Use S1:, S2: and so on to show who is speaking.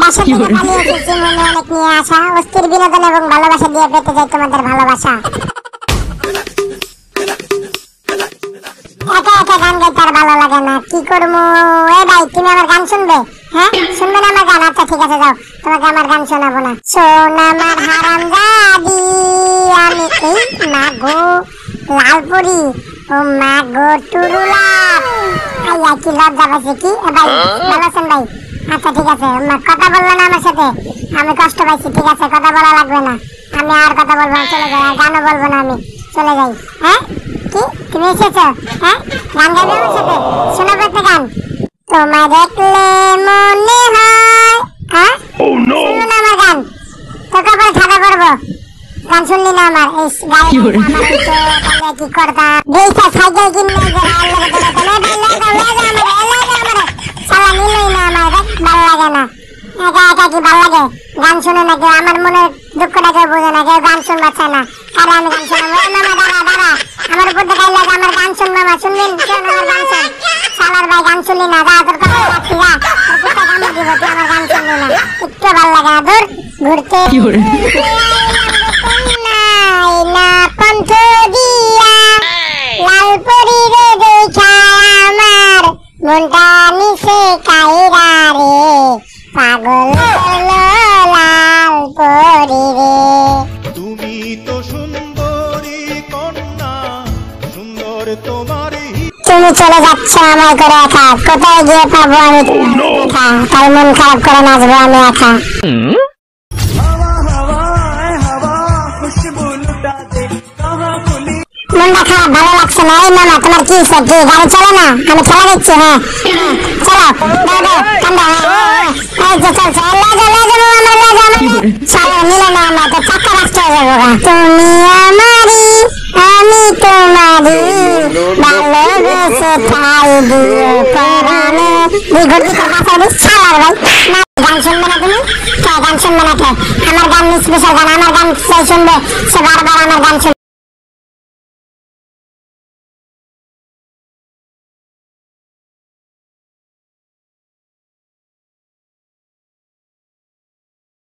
S1: বাসা থেকে পালিয়ে এসেছি মনে অনেক নিয়ে আসা, অস্থির বিনোদন এবং ভালোবাসা দিয়ে পেতে চাই তোমাদের ভালোবাসা। একা একা গান গাইতে আর ভালো লাগে না, কি করবো? এ ভাই তুমি আমার গান শুনবে? হ্যাঁ শুনবে না আমার গান? আচ্ছা ঠিক আছে যাও, তোমাকে আমার গান শোনাবো না। শোন আমার হারামজাদি আমি এই মাগো লালপুরি, ও মাগো টুরুলা। আইয়া কি লজ্জা পাচ্ছে কি? ভাই ভালো আছেন ভাই? আচ্ছা ঠিক আছে, কথা বললো না আমার সাথে, আমি কষ্ট পাইছি। ঠিক আছে কথা বলা লাগবে না, আমি আর কথা বলবো না, চলে যাই, আর গানও বলবো না, আমি চলে যাই। হ্যাঁ কি তুমি এসেছো? হ্যাঁ গান গাইবে আমার সাথে? শোনাবো একটা গান। তোমায় দেখলে মনে হয়, হ্যাঁ শুনলো না আমার গান, তোকে পরে ঠাডা করবো। গান শুনলি না আমার? এই গায়ে আমার কি করতাম বেশা সাইকেল কিনে সালা নিলই না আমার, ভালো লাগে না। একা একা কি ভালো লাগে? গান শুনে না কেউ, আমার মনের দুঃখটা কেউ বোঝে না, কেউ গান শুনবার চায় না। কারণ আমি গান শোনাবো? মামা দাঁড়া দাঁড়া, আমার উপর দেখাই লাগে আমার গান শুনবো। আমার শুনবেন কেউ আমার গান শুন? সালার ভাই গান শুনলি না, যা তোর কথা রাখছি, যা তোর কুত্তা কামড় দিব, তুই আমার গান শুনলি না, একটু ভালো লাগে না। দূর ঘুরতে না কণ্ঠ দিয়া লালপুরি রে দেখা আমার মনটা নিচে কাইরা রে, পাগল হলো লালপুরি রে।
S2: তুমি তো সুন্দরী কন্যা, সুন্দর তোমার।
S1: তুমি চলে যাচ্ছ আমায় করে একা, কোথায় গিয়ে পাবো আমি একা, তাই মন খারাপ করে নাচবো আমি একা। মনটা খারাপ, ভালো লাগছে না। এই মামা তোমার কি হচ্ছে? কি গাড়ি চলে না? আমি খেলা দিচ্ছি। হ্যাঁ চলো চলো নিলে না আমার তো চাক্কা রাস্তা হয়ে যাবো। তুমি আমারি আমি তোমারি, ভালোবেসে তাই দিয়ে পরানো। গান শুনবে না তুমি? গান শুনবে না কে? আমার গান স্পেশাল গান, আমার গান শুনবে সে বারবার আমার গান শুনবে।